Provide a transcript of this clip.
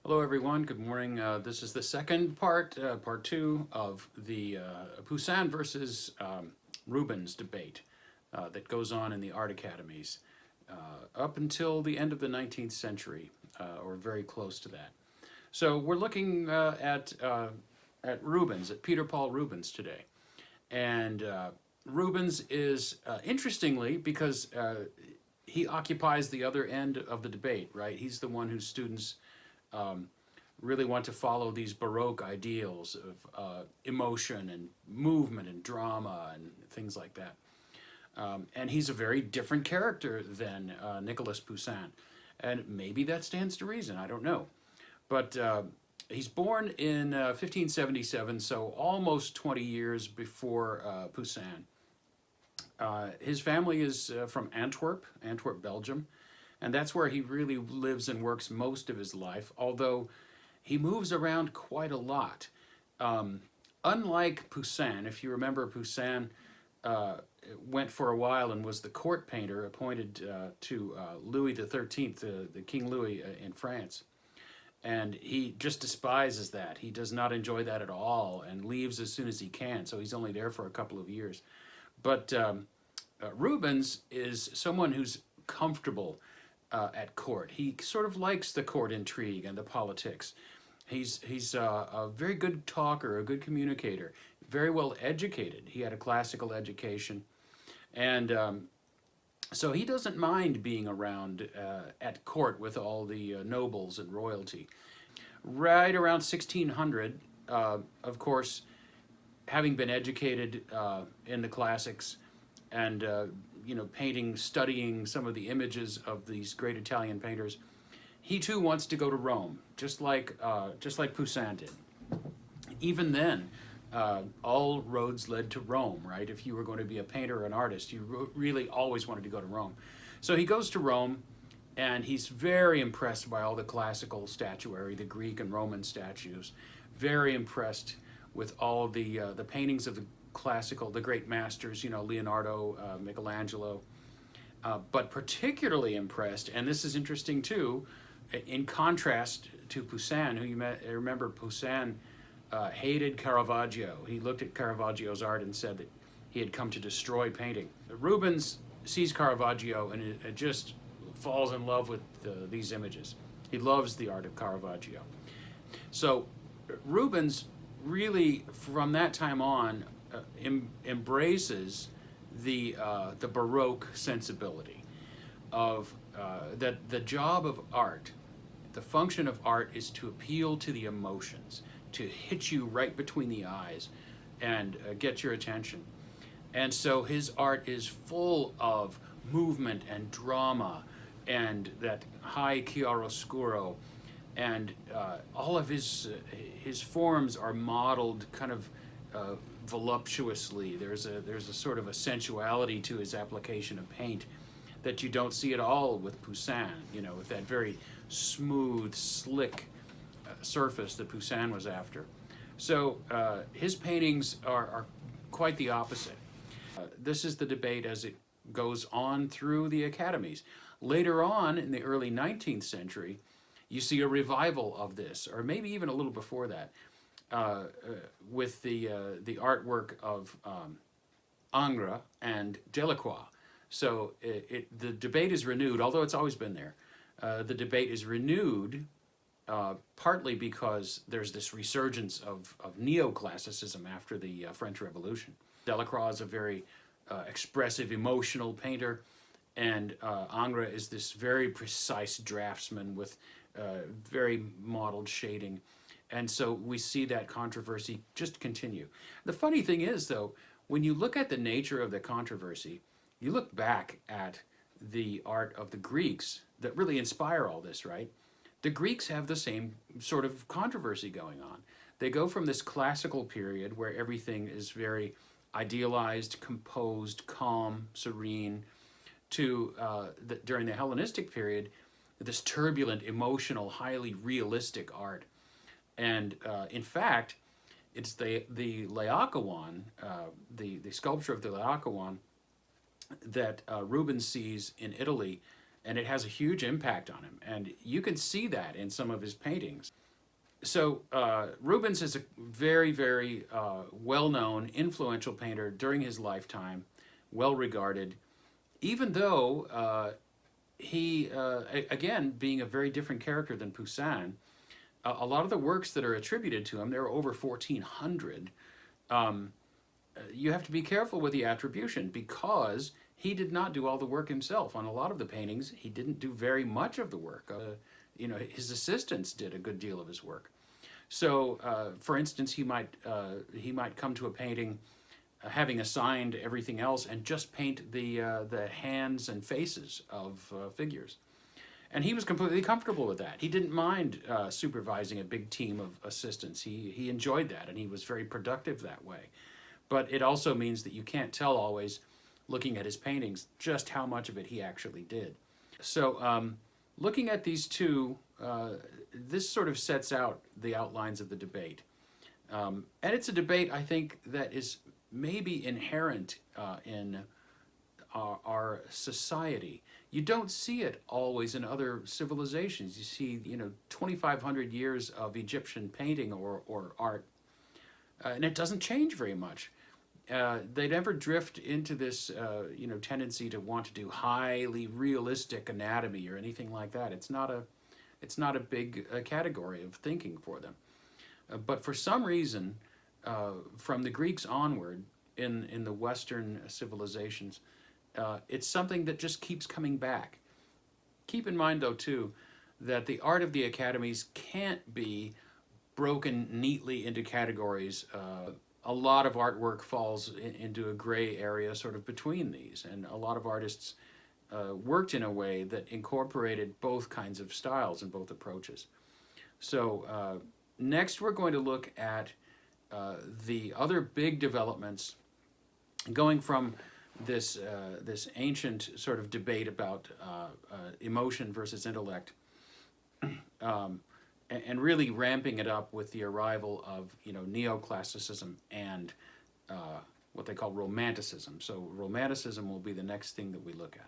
Hello, everyone. Good morning. This is the second part, part two of the Poussin versus Rubens debate that goes on in the art academies up until the end of the 19th century, or very close to that. So we're looking at Rubens, at Peter Paul Rubens today, and Rubens is interestingly because he occupies the other end of the debate, right? He's the one whose students really want to follow these Baroque ideals of emotion and movement and drama and things like that. And he's a very different character than Nicolas Poussin. And maybe that stands to reason, I don't know. But he's born in 1577, so almost 20 years before Poussin. His family is from Antwerp, Belgium, and that's where he really lives and works most of his life, although he moves around quite a lot. Unlike Poussin, if you remember, Poussin went for a while and was the court painter appointed to Louis XIII, the King Louis in France. And he just despises that. He does not enjoy that at all and leaves as soon as he can, so he's only there for a couple of years. But Rubens is someone who's comfortable at court. He sort of likes the court intrigue and the politics. He's a very good talker, a good communicator, very well educated. He had a classical education, and so he doesn't mind being around at court with all the nobles and royalty. Right around 1600, of course, having been educated in the classics and painting, studying some of the images of these great Italian painters, he too wants to go to Rome, just like Poussin did. Even then, all roads led to Rome, right? If you were going to be a painter or an artist, you really always wanted to go to Rome. So he goes to Rome, and he's very impressed by all the classical statuary, the Greek and Roman statues. Very impressed with all the paintings of the great masters, Leonardo, Michelangelo. But particularly impressed, and this is interesting too, in contrast to Poussin, who remember Poussin hated Caravaggio. He looked at Caravaggio's art and said that he had come to destroy painting. Rubens sees Caravaggio and it just falls in love with these images. He loves the art of Caravaggio. So Rubens really, from that time on, embraces the Baroque sensibility of that the job of art, the function of art is to appeal to the emotions, to hit you right between the eyes and get your attention. And so his art is full of movement and drama and that high chiaroscuro, and all of his forms are modeled kind of voluptuously. There's a sort of a sensuality to his application of paint that you don't see at all with Poussin, with that very smooth, slick surface that Poussin was after. So his paintings are quite the opposite. This is the debate as it goes on through the academies. Later on, in the early 19th century, you see a revival of this, or maybe even a little before that, with the artwork of Ingres and Delacroix. So the debate is renewed, although it's always been there. The debate is renewed partly because there's this resurgence of neoclassicism after the French Revolution. Delacroix is a very expressive, emotional painter, and Ingres is this very precise draftsman with very modeled shading. And so we see that controversy just continue. The funny thing is, though, when you look at the nature of the controversy, you look back at the art of the Greeks that really inspire all this, right? The Greeks have the same sort of controversy going on. They go from this classical period where everything is very idealized, composed, calm, serene, to during the Hellenistic period, this turbulent, emotional, highly realistic art. And in fact, it's the Laocoon, the sculpture of the Laocoon that Rubens sees in Italy and it has a huge impact on him. And you can see that in some of his paintings. So Rubens is a very, very well-known, influential painter during his lifetime, well-regarded, even though he, again, being a very different character than Poussin, a lot of the works that are attributed to him, there are over 1,400, you have to be careful with the attribution because he did not do all the work himself. On a lot of the paintings, he didn't do very much of the work. His assistants did a good deal of his work. So, for instance, he might come to a painting having assigned everything else and just paint the hands and faces of figures. And he was completely comfortable with that. He didn't mind supervising a big team of assistants. He enjoyed that, and he was very productive that way. But it also means that you can't tell always, looking at his paintings, just how much of it he actually did. So looking at these two, this sort of sets out the outlines of the debate. And it's a debate, I think, that is maybe inherent in our society. You don't see it always in other civilizations. You see, 2,500 years of Egyptian painting or art, and it doesn't change very much. They never drift into this, tendency to want to do highly realistic anatomy or anything like that. It's not a big category of thinking for them. But for some reason, from the Greeks onward, in the Western civilizations, it's something that just keeps coming back. Keep in mind, though, too, that the art of the academies can't be broken neatly into categories. A lot of artwork falls into a gray area sort of between these, and a lot of artists worked in a way that incorporated both kinds of styles and both approaches. So next we're going to look at the other big developments going from this ancient sort of debate about emotion versus intellect, and really ramping it up with the arrival of neoclassicism and what they call romanticism. So romanticism will be the next thing that we look at.